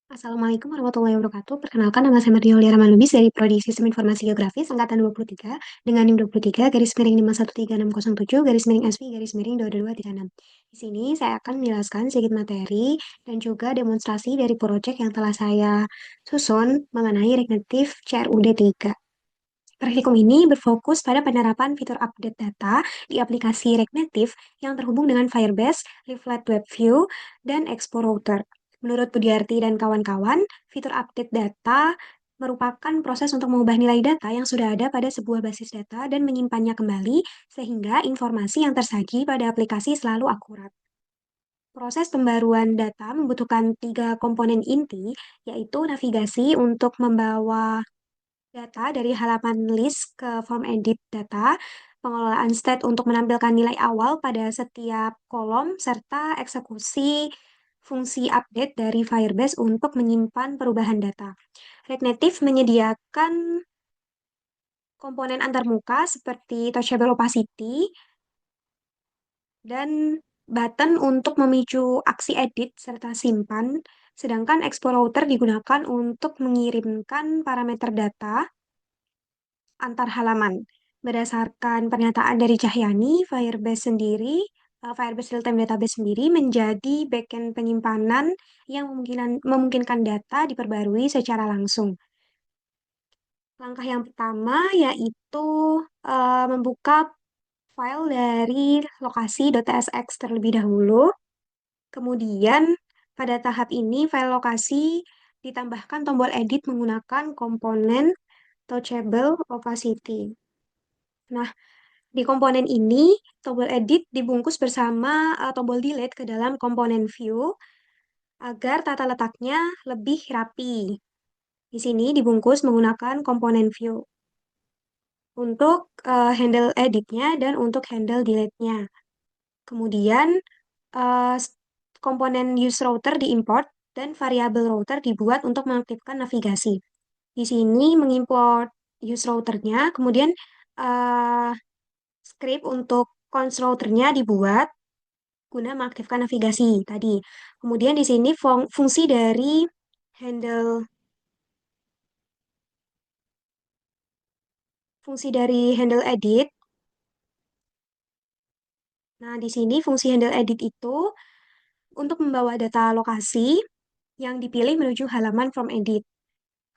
Assalamualaikum warahmatullahi wabarakatuh. Perkenalkan nama saya Mardiaulia Ramalubis dari Prodi Sistem Informasi Geografis Angkatan 23 dengan NIM 23 garis miring 513607 garis miring SV garis miring 22236. Di sini saya akan menjelaskan sedikit materi dan juga demonstrasi dari proyek yang telah saya susun mengenai Reknatif CRUD 3. Praktikum ini berfokus pada penerapan fitur update data di aplikasi Reknatif yang terhubung dengan Firebase, Reflect Web View, dan Expo Router. Menurut Budiarti dan kawan-kawan, fitur update data merupakan proses untuk mengubah nilai data yang sudah ada pada sebuah basis data dan menyimpannya kembali sehingga informasi yang tersaji pada aplikasi selalu akurat. Proses pembaruan data membutuhkan 3 komponen inti, yaitu navigasi untuk membawa data dari halaman list ke form edit data, pengelolaan state untuk menampilkan nilai awal pada setiap kolom, serta eksekusi fungsi update dari Firebase untuk menyimpan perubahan data. React Native menyediakan komponen antarmuka seperti touchable opacity dan button untuk memicu aksi edit serta simpan, sedangkan Expo Router digunakan untuk mengirimkan parameter data antar halaman. Berdasarkan pernyataan dari Cahyani, Firebase Real-Time Database sendiri menjadi backend penyimpanan yang memungkinkan data diperbarui secara langsung. Langkah yang pertama yaitu membuka file dari lokasi.tsx terlebih dahulu. Kemudian pada tahap ini file lokasi ditambahkan tombol edit menggunakan komponen touchable opacity. Nah, di komponen ini, tombol edit dibungkus bersama tombol delete ke dalam komponen view agar tata letaknya lebih rapi. Di sini dibungkus menggunakan komponen view untuk handle editnya dan untuk handle delete-nya. Kemudian eh, komponen use router diimport dan variabel router dibuat untuk mengaktifkan navigasi. Di sini mengimport use routernya, kemudian eh, script untuk cons routernya dibuat guna mengaktifkan navigasi tadi. Kemudian di sini fungsi dari handle handle edit. Nah, di sini fungsi handle edit itu untuk membawa data lokasi yang dipilih menuju halaman from edit.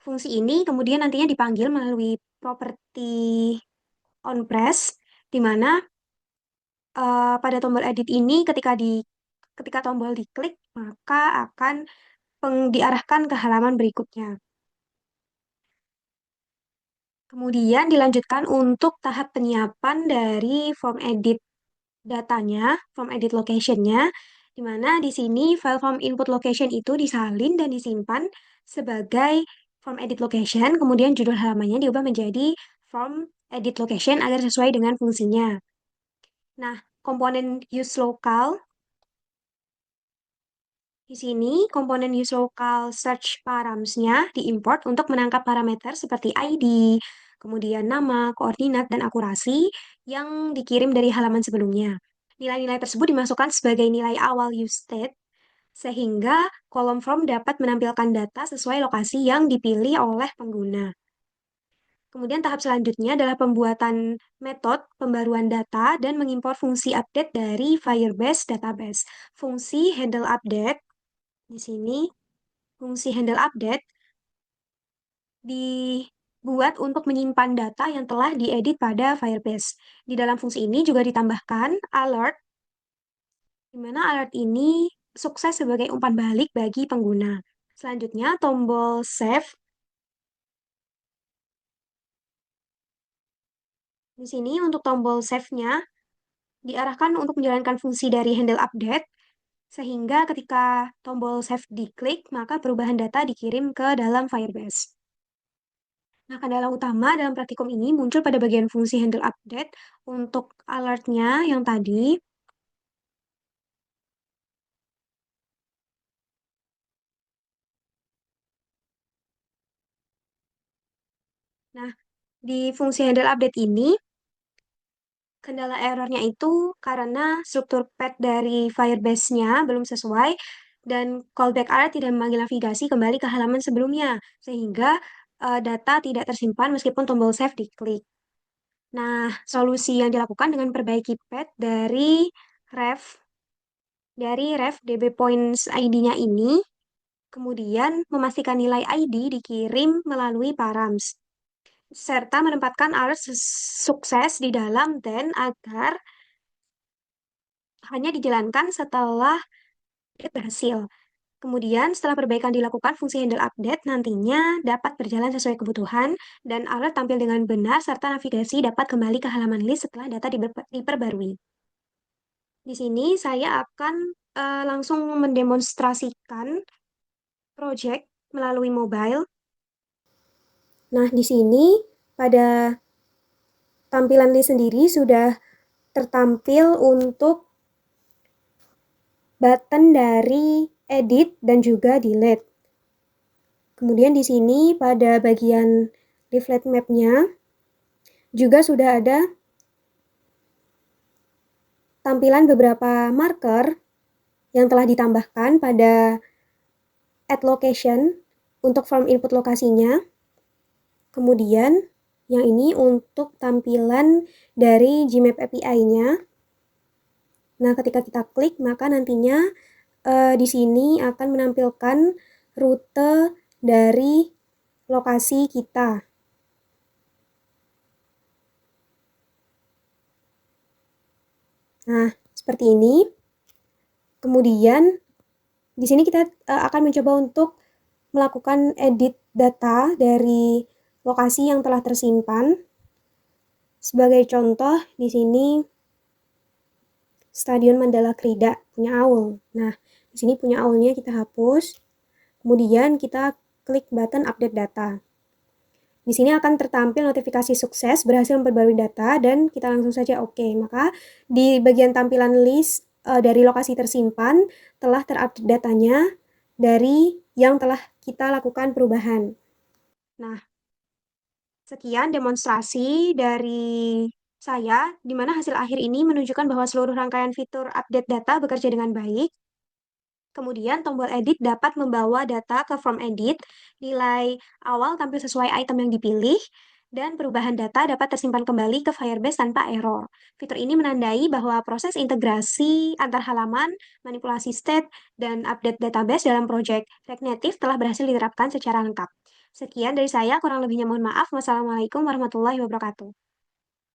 Fungsi ini kemudian nantinya dipanggil melalui properti onPress, di mana pada tombol edit ini ketika tombol diklik maka akan diarahkan ke halaman berikutnya. Kemudian dilanjutkan untuk tahap penyiapan dari form edit datanya, form edit location-nya, di mana di sini file form input location itu disalin dan disimpan sebagai form edit location, kemudian judul halamannya diubah menjadi form edit location agar sesuai dengan fungsinya. Nah, komponen use local di sini komponen use local search params-nya diimport untuk menangkap parameter seperti ID, kemudian nama, koordinat, dan akurasi yang dikirim dari halaman sebelumnya. Nilai-nilai tersebut dimasukkan sebagai nilai awal use state, sehingga kolom form dapat menampilkan data sesuai lokasi yang dipilih oleh pengguna. Kemudian tahap selanjutnya adalah pembuatan metode pembaruan data dan mengimpor fungsi update dari Firebase Database. Fungsi handle update di sini, fungsi handle update dibuat untuk menyimpan data yang telah diedit pada Firebase. Di dalam fungsi ini juga ditambahkan alert, di mana alert ini sukses sebagai umpan balik bagi pengguna. Selanjutnya, tombol save. Di sini untuk tombol save-nya diarahkan untuk menjalankan fungsi dari handle update, sehingga ketika tombol save diklik, maka perubahan data dikirim ke dalam Firebase. Nah, kendala utama dalam praktikum ini muncul pada bagian fungsi handle update untuk alertnya yang tadi. Nah, di fungsi handle update ini, kendala errornya itu karena struktur path dari Firebase-nya belum sesuai, dan callback alert tidak memanggil navigasi kembali ke halaman sebelumnya, sehingga data tidak tersimpan meskipun tombol save diklik. Nah, solusi yang dilakukan dengan perbaiki path ref ref DB points ID-nya ini, kemudian memastikan nilai ID dikirim melalui params, serta menempatkan alert sukses di dalam then agar hanya dijalankan setelah berhasil. Kemudian, setelah perbaikan dilakukan, fungsi handle update nantinya dapat berjalan sesuai kebutuhan dan alert tampil dengan benar serta navigasi dapat kembali ke halaman list setelah data diperbarui. Di sini saya akan langsung mendemonstrasikan project melalui mobile. Nah, di sini pada tampilan list sendiri sudah tertampil untuk button dari edit dan juga delete. Kemudian di sini pada bagian leaflet map-nya juga sudah ada tampilan beberapa marker yang telah ditambahkan pada add location untuk form input lokasinya. Kemudian yang ini untuk tampilan dari Gmap API-nya. Nah, ketika kita klik, maka nantinya di sini akan menampilkan rute dari lokasi kita. Nah, seperti ini. Kemudian di sini kita akan mencoba untuk melakukan edit data dari lokasi yang telah tersimpan. Sebagai contoh, di sini Stadion Mandala Krida punya aul. Nah, di sini punya aulnya kita hapus. Kemudian kita klik button update data. Di sini akan tertampil notifikasi sukses berhasil memperbarui data dan kita langsung saja oke. Maka di bagian tampilan list dari lokasi tersimpan telah terupdate datanya dari yang telah kita lakukan perubahan. Nah, sekian demonstrasi dari saya, di mana hasil akhir ini menunjukkan bahwa seluruh rangkaian fitur update data bekerja dengan baik. Kemudian tombol edit dapat membawa data ke form edit, nilai awal tampil sesuai item yang dipilih, dan perubahan data dapat tersimpan kembali ke Firebase tanpa error. Fitur ini menandai bahwa proses integrasi antar halaman, manipulasi state, dan update database dalam project React Native telah berhasil diterapkan secara lengkap. Sekian dari saya, kurang lebihnya mohon maaf. Wassalamualaikum warahmatullahi wabarakatuh.